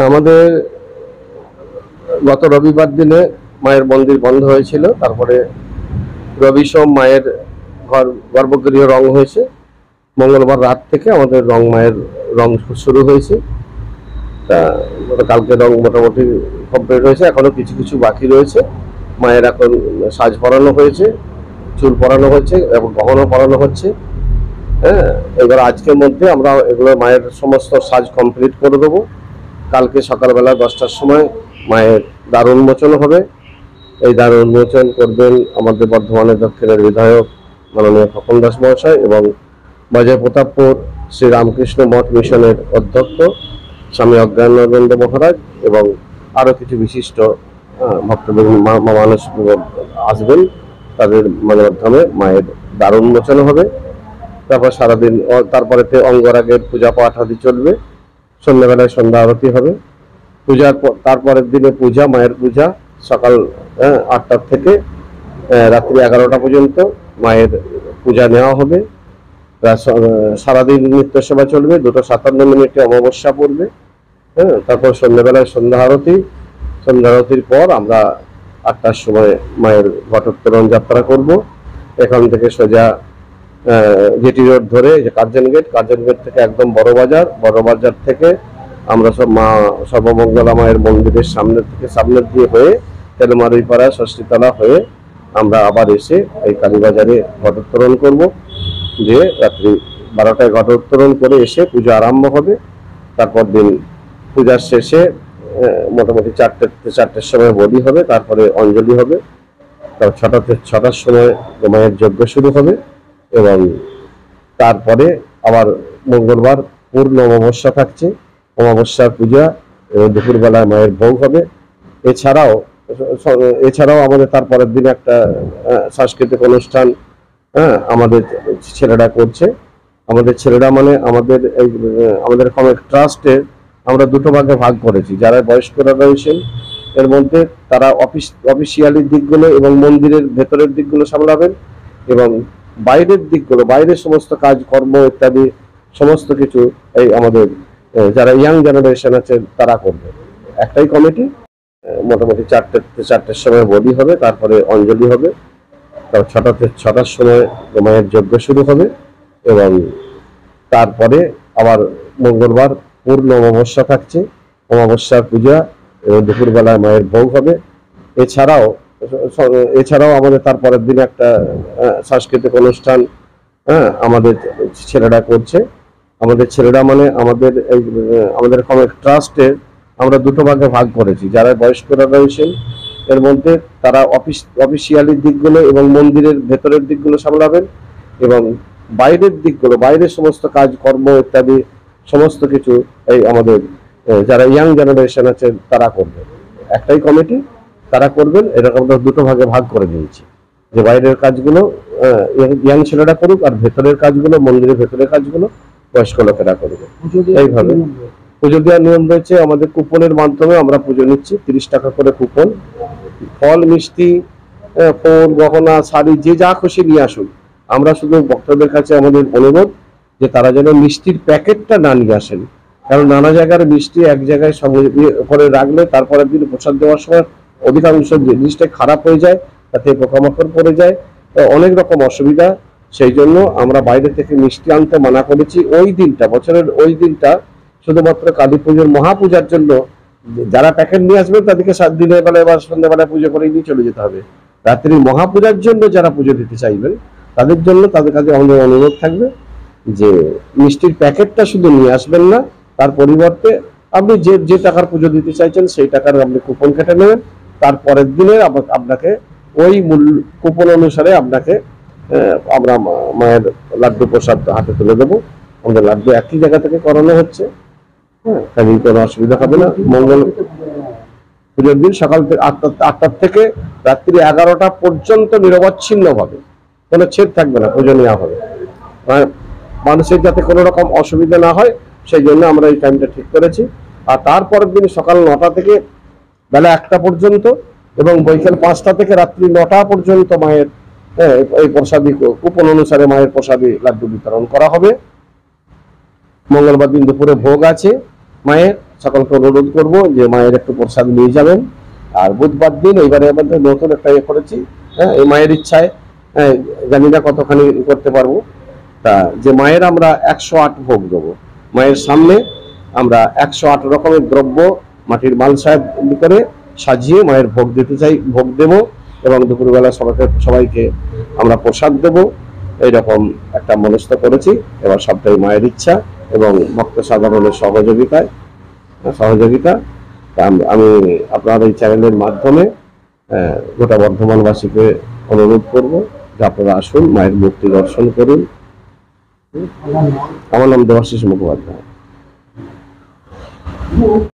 আমাদের গত রবিবার দিনে মায়ের মন্দির বন্ধ হয়েছিল, তারপরে রবি সোম মায়ের গর্ভগৃহ রং হয়েছে। মঙ্গলবার রাত থেকে আমাদের মায়ের রং শুরু হয়েছে। তা কালকে রং মোটামুটি কমপ্লিট হয়েছে, এখনো কিছু কিছু বাকি রয়েছে। মায়ের এখন সাজ পরানো হয়েছে, চুল পরানো হচ্ছে এবং গহনা পরানো হচ্ছে। হ্যাঁ, এবার আজকের মধ্যে আমরা এগুলো মায়ের সমস্ত সাজ কমপ্লিট করে দেবো। কালকে সকালবেলা 10টার সময় মায়ের দ্বার উন্মোচন হবে। এই দ্বার উন্মোচন করবেন আমাদের বর্ধমানের দক্ষিণের বিধায়ক মাননীয় খোকন দাস মহাশয় এবং বাজার প্রতাপপুর শ্রী রামকৃষ্ণ মঠ মিশনের অধ্যক্ষ স্বামী অজ্ঞানানন্দ মহারাজ এবং আরো কিছু বিশিষ্ট ভক্তবৃন্দ মানুষ আসবেন। তাদের মাধ্যমে মায়ের দ্বার উন্মোচন হবে। তারপর সারাদিন তারপরে অঙ্গরাগের পূজা পাঠ আদি চলবে। সন্ধ্যাবেলায় সন্ধ্যা আরতি হবে। পূজার তারপরের দিনে পূজা, মায়ের পূজা সকাল 8টার থেকে রাত্রি 11টা পর্যন্ত মায়ের পূজা নেওয়া হবে। সারাদিন নিত্য সেবা চলবে। 2:57 অমাবস্যা পড়বে। হ্যাঁ, তারপর সন্ধ্যাবেলায় সন্ধ্যা আরতির পর আমরা 8টার সময় মায়ের ঘটোত্তোলন যাত্রা করব। এখান থেকে সোজা জেটি রোড ধরে কার্জন গেট থেকে একদম বড় বাজার থেকে আমরা সব মা সর্বমঙ্গলা মায়ের মন্দিরের সামনের দিয়ে হয়ে তেলমারুইপাড়া ষষ্ঠীতলা হয়ে আমরা আবার এসে এই কালীবাজারে ঘটোত্তোলন করব। যে রাত্রি 12টায় ঘটোত্তোলন করে এসে পূজা আরম্ভ হবে। তারপর দিন পূজার শেষে মোটামুটি 4টার সময় বলি হবে, তারপরে অঞ্জলি হবে। তারপর 6টার সময় মায়ের যজ্ঞ শুরু হবে এবং তারপরে আবার মঙ্গলবার পূর্ণ অমাবস্যা থাকছে। অমাবস্যার পূজা এবং দুপুরবেলায় মায়ের ভোগ হবে। এছাড়াও আমাদের তারপরের দিন একটা সাংস্কৃতিক অনুষ্ঠান আমাদের ছেলেরা করছে। আমাদের ছেলেরা মানে আমাদের কমিক ট্রাস্টে আমরা দুটো ভাগে ভাগ করেছি। যারা বয়স্করা রয়েছেন এর মধ্যে তারা অফিসিয়ালি দিকগুলো এবং মন্দিরের ভেতরের দিকগুলো সামলাবেন এবং বাইরের সমস্ত কাজকর্ম ইত্যাদি সমস্ত কিছু এই আমাদের যারা ইয়াং জেনারেশন আছে তারা করবে। একটাই কমিটি। মোটামুটি 4টার সময় বলি হবে, তারপরে অঞ্জলি হবে। তারপর 6টার সময় মায়ের যজ্ঞ শুরু হবে এবং তারপরে আবার মঙ্গলবার পূর্ণ অমাবস্যা থাকছে। অমাবস্যার পূজা এবং দুপুরবেলায় মায়ের ভোগ হবে। এছাড়াও আমাদের তারপরের দিন একটা সাংস্কৃতিক অনুষ্ঠান আমাদের ছেলেরা করছে। আমাদের ছেলেরা মানে আমাদের কমিক ট্রাস্টে আমরা দুটো ভাগে ভাগ করেছি। যারা বয়স্করা রয়েছেন এর মধ্যে তারা অফিসিয়ালি দিকগুলো এবং মন্দিরের ভেতরের দিকগুলো সামলাবেন এবং বাইরের সমস্ত কাজকর্ম ইত্যাদি সমস্ত কিছু এই আমাদের যারা ইয়াং জেনারেশন আছে তারা করবে। একটাই কমিটি, তারা করবেন। এরকম আমরা দুটো ভাগে ভাগ করে দিয়েছি যে বাইরের কাজগুলো ইয়াং ছেলেরা করুক আর ভেতরের কাজগুলো, মন্দিরের ভেতরের কাজগুলো বয়স্ক লোকেরা করবে। এইভাবে পুজো দেওয়ার নিয়ম রয়েছে। আমাদের কুপনের মাধ্যমে আমরা পুজো নিচ্ছি। 30 টাকা করে কুপন। ফল, মিষ্টি, ফোন, গহনা, শাড়ি যে যা খুশি নিয়ে আসুন। আমরা শুধু ভক্তদের কাছে আমাদের অনুরোধ যে তারা যেন মিষ্টির প্যাকেটটা না নিয়ে আসেন, কারণ নানা জায়গার মিষ্টি এক জায়গায় করে রাখলে তারপরের দিন প্রসাদ দেওয়ার সময় অধিকাংশ জিনিসটা খারাপ হয়ে যায়, তাতে পোকামাকড় পড়ে যায়, অনেক রকম অসুবিধা। সেই জন্য আমরা বাইরে থেকে মিষ্টি আনতে মানা করেছি। বছরের ওই দিনটা শুধুমাত্র কালী পুজোর মহাপূজার জন্য যারা প্যাকেট নিয়ে আসবেন তাদেরকে দিনের বেলায় বা সন্ধ্যাবেলায় পুজো করে নিয়ে চলে যেতে হবে। রাত্রি মহাপূজার জন্য যারা পুজো দিতে চাইবেন তাদের কাছে আমাদের অনুরোধ থাকবে যে মিষ্টির প্যাকেটটা শুধু নিয়ে আসবেন না, তার পরিবর্তে আপনি যে টাকার পুজো দিতে চাইছেন সেই টাকার আপনি কুপন কেটে নেবেন। তারপরের দিনে আপনাকে ওই কুপন অনুসারে আমরা মায়ের লাড্ডু প্রসাদ হাতে তুলে দেবো। আমাদের লাড্ডু একই জায়গা থেকে করানো হচ্ছে। হ্যাঁ, কাজে কোনো অসুবিধা হবে না। মঙ্গল পুজোর দিন সকাল 8টার থেকে রাত্রি 11টা পর্যন্ত নিরবচ্ছিন্ন ভাবে কোনো ছেদ থাকবে না, পুজো নেওয়া হবে। মানুষের যাতে কোনো রকম অসুবিধা না হয় সেই জন্য আমরা এই টাইমটা ঠিক করেছি। আর তারপরের দিন সকাল 9টা থেকে বেলা 1টা পর্যন্ত এবং বৈকাল 5টা থেকে রাত্রি 9টা পর্যন্ত মায়ের এই প্রসাদী কুপন অনুসারে মায়ের প্রসাদী লাড্ডু বিতরণ করা হবে। মঙ্গলবার দিন দুপুরে ভোগ আছে মায়ের, সকলকে অনুরোধ করব যে মায়ের একটু প্রসাদ নিয়ে যাবেন। আর বুধবার দিন এইবারে আমাদের নতুন একটা ইয়ে করেছি, হ্যাঁ, এই মায়ের ইচ্ছায়, হ্যাঁ, জানি না কতখানি করতে পারবো, তা যে মায়ের আমরা 108 ভোগ দেবো মায়ের সামনে। আমরা 108 রকমের দ্রব্য মাটির মালসায় করে সাজিয়ে মায়ের ভোগ দিতে চাই, ভোগ দেব, এবং দুপুরবেলা সবাইকে আমরা প্রসাদ দেব। এইরকম একটা মনস্থ করেছি। এবার সবটাই মায়ের ইচ্ছা এবং ভক্ত সাধারণের সহযোগিতা। তা আমি আপনার এই চ্যানেলের মাধ্যমে গোটা বর্ধমানবাসীকে অনুরোধ করব যে আপনারা আসুন, মায়ের মূর্তি দর্শন করুন। আমার নাম দেবাশিস মুখোপাধ্যায়।